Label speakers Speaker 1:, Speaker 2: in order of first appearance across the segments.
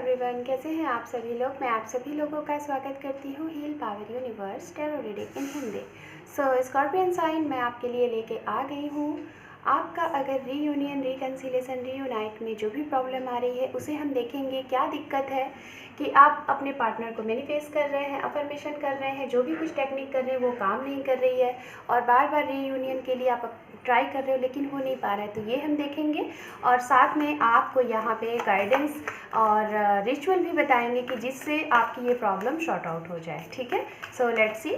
Speaker 1: Everyone, कैसे हैं आप सभी लोग। मैं आप सभी लोगों का स्वागत करती हूँ heal power universe tarot reading in Hindi. Scorpion sign मैं आपके लिए लेके आ गई हूँ। आपका अगर रीयूनियन, रिकन्सिलेशन, रीयूनाइट में जो भी प्रॉब्लम आ रही है उसे हम देखेंगे। क्या दिक्कत है कि आप अपने पार्टनर को मैनिफेस्ट कर रहे हैं, अफर्मेशन कर रहे हैं, जो भी कुछ टेक्निक कर रहे हैं वो काम नहीं कर रही है और बार बार रीयूनियन के लिए आप ट्राई कर रहे हो लेकिन हो नहीं पा रहा है, तो ये हम देखेंगे। और साथ में आपको यहाँ पे गाइडेंस और रिचुअल भी बताएंगे कि जिससे आपकी ये प्रॉब्लम शॉर्ट आउट हो जाए। ठीक है, सो लेट्स सी।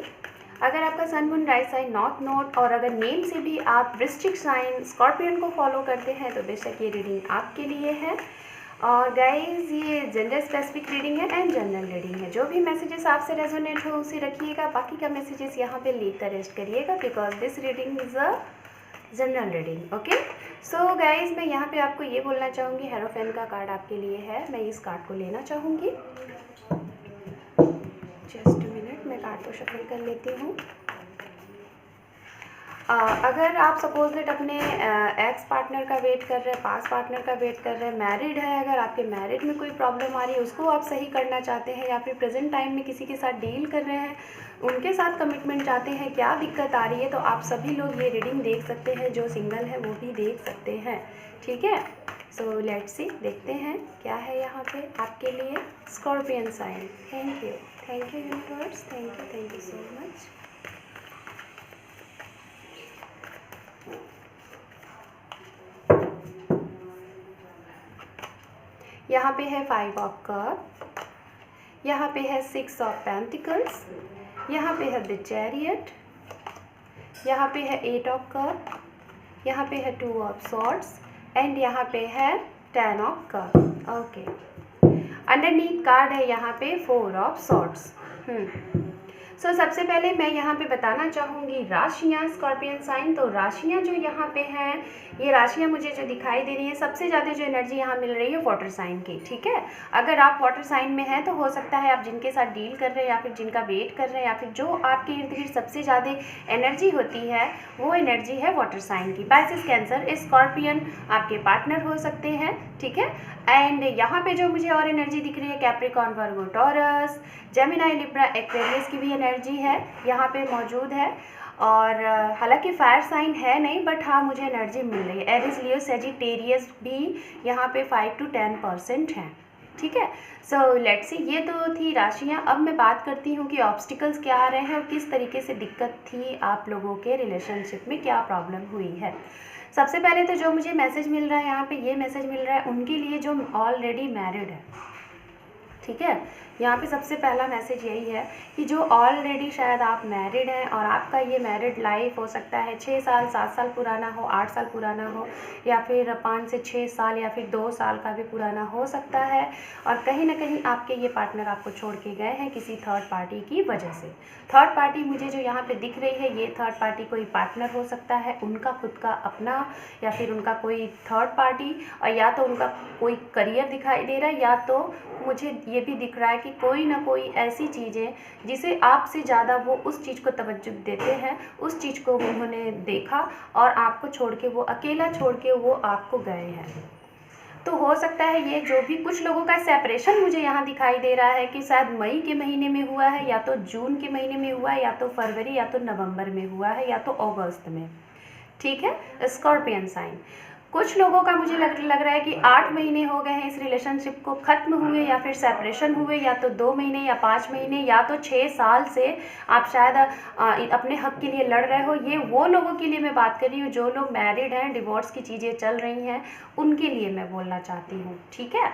Speaker 1: अगर आपका sun moon rise sign north node और अगर नेम से भी आप वृश्चिक साइन स्कॉर्पियन को फॉलो करते हैं तो बेशक ये रीडिंग आपके लिए है। और गाइज ये जेंडर स्पेसिफिक रीडिंग है एंड जनरल रीडिंग है। जो भी मैसेजेस आपसे रेजोनेट हो उसे रखिएगा, बाकी का मैसेजेस यहाँ पे लीव कर रेस्ट करिएगा because this reading is a general reading. Okay, so guys मैं यहाँ पे आपको ये बोलना चाहूँगी, हेरोफेन का कार्ड आपके लिए है। मैं इस कार्ड को लेना चाहूँगी। जस्ट मिनट, मैं कार्ड को शफल कर लेती हूँ। अगर आप सपोज दैट अपने एक्स पार्टनर का वेट कर रहे हैं, पास पार्टनर का वेट कर रहे हैं, मैरिड है, अगर आपके मैरिड में कोई प्रॉब्लम आ रही है उसको आप सही करना चाहते हैं, या फिर प्रेजेंट टाइम में किसी के साथ डील कर रहे हैं, उनके साथ कमिटमेंट चाहते हैं, क्या दिक्कत आ रही है, तो आप सभी लोग ये रीडिंग देख सकते हैं। जो सिंगल है वो भी देख सकते हैं। ठीक है, सो लेट्स सी, देखते हैं क्या है यहाँ पे आपके लिए Scorpion sign. Thank you universe, thank you so much. यहाँ पे है 5 ऑफ कप, यहाँ पे है 6 ऑफ पेंटिकल्स, यहाँ पे है द चैरियट, यहाँ पे है 8 ऑफ कप, यहाँ पे है 2 ऑफ सॉर्ड्स एंड यहाँ पे है 10 of cup. Okay, underneath card है यहाँ पे 4 ऑफ सॉर्ड्स। सो सबसे पहले मैं यहाँ पे बताना चाहूँगी राशियाँ स्कॉर्पियन साइन। तो राशियाँ जो यहाँ पे हैं, ये राशियाँ मुझे जो दिखाई दे रही हैं, सबसे ज़्यादा जो एनर्जी यहाँ मिल रही है वाटर साइन की। ठीक है, अगर आप वाटर साइन में हैं तो हो सकता है आप जिनके साथ डील कर रहे हैं या फिर जिनका वेट कर रहे हैं या फिर जो आपके इर्द गिर्द सबसे ज़्यादा एनर्जी होती है वो एनर्जी है वाटर साइन की। पाइसेस, कैंसर, स्कॉर्पियन आपके पार्टनर हो सकते हैं। ठीक है, एंड यहाँ पे जो मुझे और एनर्जी दिख रही है कैप्रिकॉर्न, वर्गो, टॉरस, जेमिनाई, लिब्रा, एक्वेरियस की भी एनर्जी है यहाँ पे मौजूद है। और हालांकि फायर साइन है नहीं, बट हाँ मुझे एनर्जी मिल रही है। एरिस, लियो, सेजिटेरियस भी यहाँ पे 5 to 10% हैं। ठीक है, सो लेट्स सी, ये तो थी राशियाँ। अब मैं बात करती हूँ कि ऑब्स्टिकल्स क्या आ रहे हैं और किस तरीके से दिक्कत थी आप लोगों के रिलेशनशिप में, क्या प्रॉब्लम हुई है। सबसे पहले तो जो मुझे मैसेज मिल रहा है यहाँ पे, ये मैसेज मिल रहा है उनके लिए जो ऑलरेडी मैरिड है। ठीक है, यहाँ पे सबसे पहला मैसेज यही है कि जो ऑलरेडी शायद आप मैरिड हैं और आपका ये मैरिड लाइफ हो सकता है 6 साल 7 साल पुराना हो, 8 साल पुराना हो, या फिर 5 से 6 साल या फिर 2 साल का भी पुराना हो सकता है। और कहीं ना कहीं आपके ये पार्टनर आपको छोड़ के गए हैं किसी थर्ड पार्टी की वजह से। थर्ड पार्टी मुझे जो यहाँ पे दिख रही है, ये थर्ड पार्टी कोई पार्टनर हो सकता है, उनका खुद का अपना, या फिर उनका कोई थर्ड पार्टी, और या तो उनका कोई करियर दिखाई दे रहा है, या तो मुझे ये भी दिख रहा है कि कोई ना कोई ऐसी चीज़ें जिसे आपसे ज़्यादा वो उस चीज़ को तवज्जो देते हैं, उस चीज़ को उन्होंने देखा और आपको छोड़ के, वो अकेला छोड़ के वो आपको गए हैं। तो हो सकता है ये जो भी कुछ लोगों का सेपरेशन मुझे यहाँ दिखाई दे रहा है कि शायद मई के महीने में हुआ है, या तो जून के महीने में हुआ है, या तो फरवरी, या तो नवंबर में हुआ है, या तो अगस्त में। ठीक है, स्कॉर्पियन साइन, कुछ लोगों का मुझे लग रहा है कि 8 महीने हो गए हैं इस रिलेशनशिप को ख़त्म हुए, या फिर सेपरेशन हुए, या तो 2 महीने या 5 महीने, या तो 6 साल से आप शायद अपने हक के लिए लड़ रहे हो। ये वो लोगों के लिए मैं बात कर रही हूँ जो लोग मैरिड हैं, डिवोर्स की चीज़ें चल रही हैं, उनके लिए मैं बोलना चाहती हूँ। ठीक है,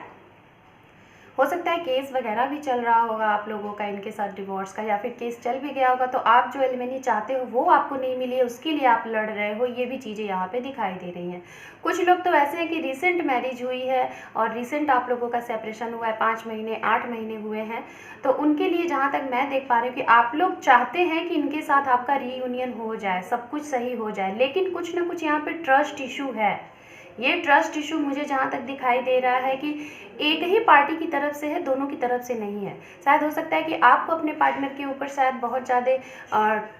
Speaker 1: हो सकता है केस वगैरह भी चल रहा होगा आप लोगों का इनके साथ डिवोर्स का, या फिर केस चल भी गया होगा तो आप जो एलिमनी चाहते हो वो आपको नहीं मिली है, उसके लिए आप लड़ रहे हो। ये भी चीज़ें यहाँ पे दिखाई दे रही हैं। कुछ लोग तो ऐसे हैं कि रिसेंट मैरिज हुई है और रिसेंट आप लोगों का सेपरेशन हुआ है, 5 महीने 8 महीने हुए हैं, तो उनके लिए जहाँ तक मैं देख पा रही हूँ कि आप लोग चाहते हैं कि इनके साथ आपका रीयूनियन हो जाए, सब कुछ सही हो जाए, लेकिन कुछ ना कुछ यहाँ पर ट्रस्ट इशू है। ये ट्रस्ट इशू मुझे जहाँ तक दिखाई दे रहा है कि एक ही पार्टी की तरफ से है, दोनों की तरफ से नहीं है। शायद हो सकता है कि आपको अपने पार्टनर के ऊपर शायद बहुत ज़्यादा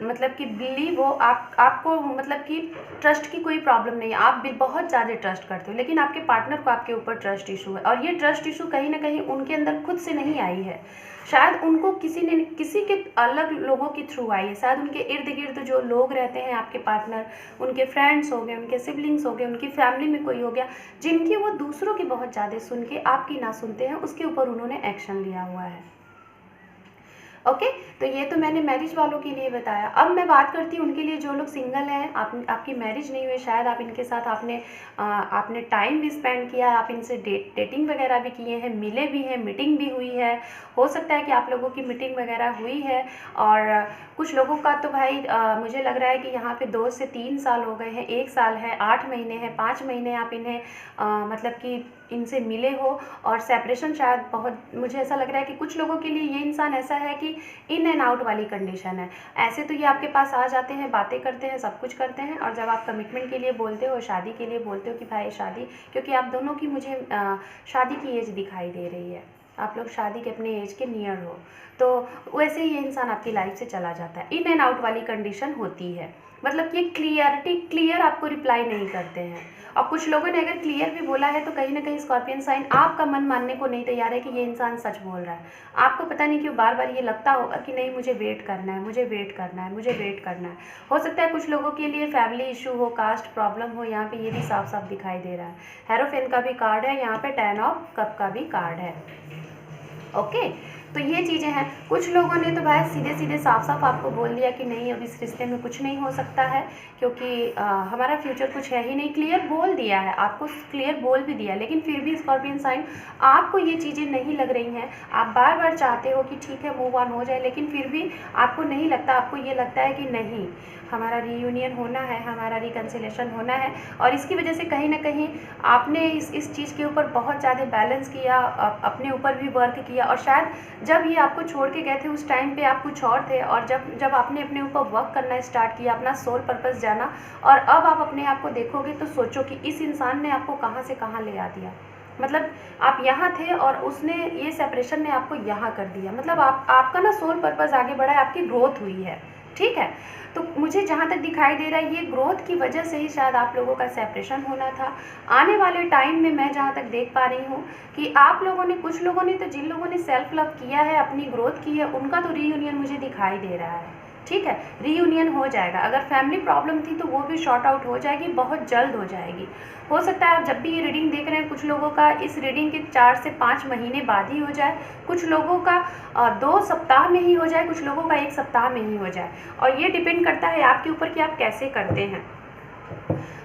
Speaker 1: मतलब कि बिलीव हो, आपको मतलब कि ट्रस्ट की कोई प्रॉब्लम नहीं है, आप भी बहुत ज़्यादा ट्रस्ट करते हो, लेकिन आपके पार्टनर को आपके ऊपर ट्रस्ट इशू है। और ये ट्रस्ट इशू कहीं ना कहीं उनके अंदर खुद से नहीं आई है, शायद उनको किसी के अलग लोगों के थ्रू आई है। शायद उनके इर्द गिर्द जो लोग रहते हैं आपके पार्टनर, उनके फ्रेंड्स हो गए, उनके सिबलिंग्स हो गए, उनकी फैमिली में कोई हो गया, जिनकी वो दूसरों की बहुत ज़्यादा सुन के आपकी ना सुनते हैं, उसके ऊपर उन्होंने एक्शन लिया हुआ है। ओके, तो ये तो मैंने मैरिज वालों के लिए बताया। अब मैं बात करती हूँ उनके लिए जो लोग सिंगल हैं, आपकी मैरिज नहीं हुई, शायद आप इनके साथ आपने टाइम भी स्पेंड किया, आप इनसे डेटिंग वगैरह भी किए हैं, मिले भी हैं, मीटिंग भी हुई है, हो सकता है कि आप लोगों की मीटिंग वगैरह हुई है। और कुछ लोगों का तो भाई मुझे लग रहा है कि यहाँ पे 2 से 3 साल हो गए हैं, 1 साल है, 8 महीने हैं, 5 महीने आप इन्हें मतलब कि इनसे मिले हो। और सेपरेशन शायद बहुत, मुझे ऐसा लग रहा है कि कुछ लोगों के लिए ये इंसान ऐसा है कि इन एंड आउट वाली कंडीशन है। ऐसे तो ये आपके पास आ जाते हैं, बातें करते हैं, सब कुछ करते हैं, और जब आप कमिटमेंट के लिए बोलते हो, शादी के लिए बोलते हो कि भाई शादी, क्योंकि आप दोनों की मुझे शादी की एज दिखाई दे रही है, आप लोग शादी के अपने एज के नियर हो, तो वैसे ही ये इंसान आपकी लाइफ से चला जाता है। इन एंड आउट वाली कंडीशन होती है, मतलब कि क्लियर आपको रिप्लाई नहीं करते हैं। और कुछ लोगों ने अगर क्लियर भी बोला है तो कहीं ना कहीं स्कॉर्पियन साइन आपका मन मानने को नहीं तैयार है कि ये इंसान सच बोल रहा है। आपको पता नहीं क्यों बार बार ये लगता होगा कि नहीं, मुझे वेट करना है, मुझे वेट करना है, मुझे वेट करना है। हो सकता है कुछ लोगों के लिए फैमिली इशू हो, कास्ट प्रॉब्लम हो, यहाँ पे ये भी साफ साफ दिखाई दे रहा है। हेरोफेन का भी कार्ड है, यहाँ पे 10 ऑफ कप का भी कार्ड है। ओके, तो ये चीज़ें हैं। कुछ लोगों ने तो भाई सीधे सीधे साफ साफ आपको बोल दिया कि नहीं, अब इस रिश्ते में कुछ नहीं हो सकता है, क्योंकि हमारा फ्यूचर कुछ है ही नहीं। क्लियर बोल दिया है आपको, क्लियर बोल भी दिया, लेकिन फिर भी स्कॉर्पियन साइन आपको ये चीज़ें नहीं लग रही हैं। आप बार बार चाहते हो कि ठीक है मूव ऑन हो जाए, लेकिन फिर भी आपको नहीं लगता, आपको ये लगता है कि नहीं, हमारा रीयूनियन होना है, हमारा रिकन्सिलेशन होना है। और इसकी वजह से कहीं ना कहीं आपने इस चीज़ के ऊपर बहुत ज़्यादा बैलेंस किया, अपने ऊपर भी वर्क किया। और शायद जब ये आपको छोड़ के गए थे उस टाइम पे आप कुछ और थे, और जब आपने अपने ऊपर वर्क करना स्टार्ट किया, अपना सोल पर्पस जाना, और अब आप अपने आप को देखोगे तो सोचो कि इस इंसान ने आपको कहाँ से कहाँ ले आ दिया। मतलब आप यहाँ थे और उसने, ये सेपरेशन ने आपको यहाँ कर दिया। मतलब आपका ना सोल पर्पस आगे बढ़ा है, आपकी ग्रोथ हुई है, ठीक है। तो मुझे जहाँ तक दिखाई दे रहा है ये ग्रोथ की वजह से ही शायद आप लोगों का सेपरेशन होना था। आने वाले टाइम में मैं जहाँ तक देख पा रही हूँ कि आप लोगों ने, कुछ लोगों ने तो, जिन लोगों ने सेल्फ लव किया है, अपनी ग्रोथ की है, उनका तो रीयूनियन मुझे दिखाई दे रहा है, ठीक है। रीयूनियन हो जाएगा। अगर फैमिली प्रॉब्लम थी तो वो भी शॉर्ट आउट हो जाएगी, बहुत जल्द हो जाएगी। हो सकता है आप जब भी ये रीडिंग देख रहे हैं, कुछ लोगों का इस रीडिंग के 4 से 5 महीने बाद ही हो जाए, कुछ लोगों का 2 सप्ताह में ही हो जाए, कुछ लोगों का 1 सप्ताह में ही हो जाए। और ये डिपेंड करता है आपके ऊपर कि आप कैसे करते हैं।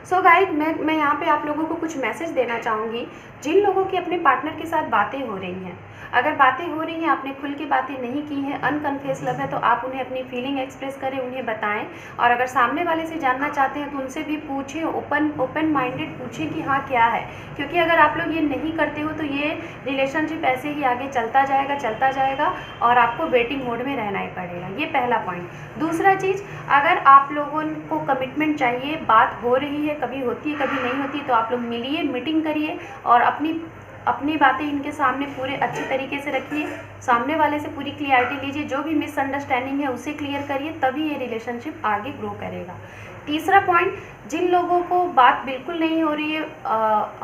Speaker 1: सो गाइड, मैं यहाँ पे आप लोगों को कुछ मैसेज देना चाहूँगी। जिन लोगों की अपने पार्टनर के साथ बातें हो रही हैं, अगर बातें हो रही हैं, आपने खुल के बातें नहीं की हैं, अनकन्फेस लव है, तो आप उन्हें अपनी फीलिंग एक्सप्रेस करें, उन्हें बताएं। और अगर सामने वाले से जानना चाहते हैं तो उनसे भी पूछें, ओपन माइंडेड पूछें कि हाँ क्या है। क्योंकि अगर आप लोग ये नहीं करते हो तो ये रिलेशनशिप ऐसे ही आगे चलता जाएगा और आपको वेटिंग मोड में रहना ही पड़ेगा। ये पहला पॉइंट। दूसरा चीज़, अगर आप लोगों को कमिटमेंट चाहिए, बात हो रही है, कभी होती है कभी नहीं होती, तो आप लोग मिलिए, मीटिंग करिए और अपनी बातें इनके सामने पूरे अच्छे तरीके से रखिए, सामने वाले से पूरी क्लियरिटी लीजिए, जो भी मिसअंडरस्टैंडिंग है उसे क्लियर करिए, तभी ये रिलेशनशिप आगे ग्रो करेगा। तीसरा पॉइंट, जिन लोगों को बात बिल्कुल नहीं हो रही है,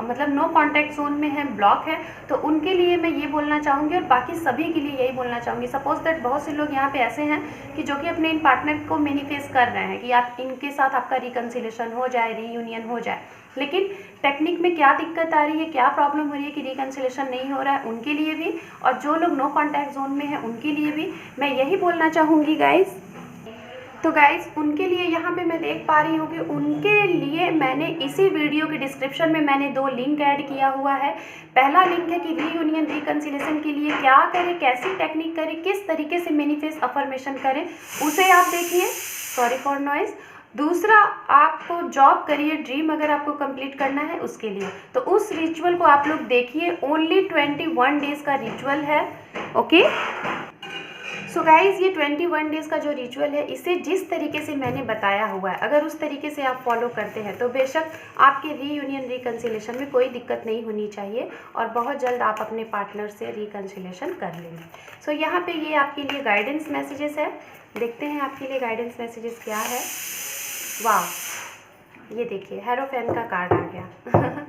Speaker 1: मतलब नो कॉन्टैक्ट जोन में है, ब्लॉक है, तो उनके लिए मैं ये बोलना चाहूँगी, और बाकी सभी के लिए यही बोलना चाहूँगी। सपोज दैट बहुत से लोग यहाँ पे ऐसे हैं कि जो कि अपने इन पार्टनर को मैनिफेस्ट कर रहे हैं कि आप इनके साथ आपका रिकन्सिलेशन हो जाए, रीयूनियन हो जाए, लेकिन टेक्निक में क्या दिक्कत आ रही है, क्या प्रॉब्लम हो रही है कि रिकन्सिलेशन नहीं हो रहा है, उनके लिए भी, और जो लोग नो कॉन्टैक्ट जोन में हैं उनके लिए भी मैं यही बोलना चाहूँगी गाइज। तो गाइज, उनके लिए यहाँ पे मैं देख पा रही हूँ कि उनके लिए मैंने इसी वीडियो के डिस्क्रिप्शन में मैंने 2 लिंक ऐड किया हुआ है। पहला लिंक है कि रीयूनियन रिकन्सिलेशन के लिए क्या करें, कैसी टेक्निक करें, किस तरीके से मैनिफेस्ट अफर्मेशन करें, उसे आप देखिए। Sorry for noise. दूसरा, आपको जॉब करियर ड्रीम अगर आपको कंप्लीट करना है उसके लिए, तो उस रिचुअल को आप लोग देखिए। ओनली 21 डेज का रिचुअल है, ओके। सो गाइज़, ये 21 डेज़ का जो रिचुअल है, इसे जिस तरीके से मैंने बताया हुआ है, अगर उस तरीके से आप फॉलो करते हैं तो बेशक आपके रीयूनियन रिकन्सिलेशन में कोई दिक्कत नहीं होनी चाहिए और बहुत जल्द आप अपने पार्टनर से रिकन्सिलेशन कर लेंगे। सो यहाँ पे ये आपके लिए गाइडेंस मैसेजेस है। देखते हैं आपके लिए गाइडेंस मैसेजेस क्या है। वाह, ये देखिए हेरोफेन का कार्ड आ गया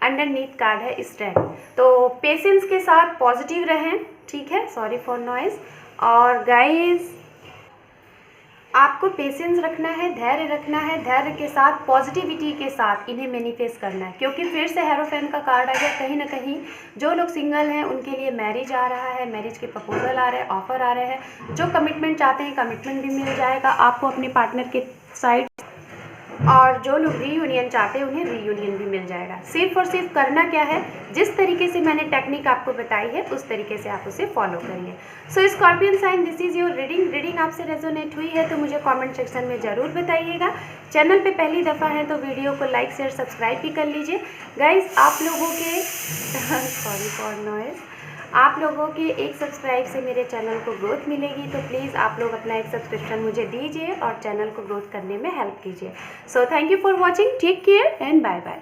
Speaker 1: अंडरनीथ कार्ड है स्ट्रेंथ। तो पेशेंस के साथ पॉजिटिव रहें, ठीक है, सॉरी फॉर नॉइज़। और गाइस, आपको पेशेंस रखना है, धैर्य रखना है, धैर्य के साथ पॉजिटिविटी के साथ इन्हें मैनिफेस्ट करना है, क्योंकि फिर से हेरोफेन का कार्ड आ गया। कहीं ना कहीं जो लोग सिंगल हैं उनके लिए मैरिज आ रहा है, मैरिज के प्रपोजल आ रहे हैं, ऑफर आ रहे हैं। जो कमिटमेंट चाहते हैं कमिटमेंट भी मिल जाएगा आपको अपने पार्टनर के साइड, और जो लोग रीयूनियन चाहते हैं उन्हें रीयूनियन भी मिल जाएगा। सिर्फ और सिर्फ करना क्या है, जिस तरीके से मैंने टेक्निक आपको बताई है उस तरीके से आप उसे फॉलो करिए। So scorpion sign, this is your reading आपसे रेजोनेट हुई है तो मुझे कमेंट सेक्शन में ज़रूर बताइएगा। चैनल पे पहली दफ़ा है तो वीडियो को लाइक शेयर सब्सक्राइब भी कर लीजिए। गाइज, आप लोगों के सॉरी फॉर नॉइज़, आप लोगों के एक सब्सक्राइब से मेरे चैनल को ग्रोथ मिलेगी, तो प्लीज़ आप लोग अपना एक सब्सक्रिप्शन मुझे दीजिए और चैनल को ग्रोथ करने में हेल्प कीजिए। So thank you for watching, take care and bye bye.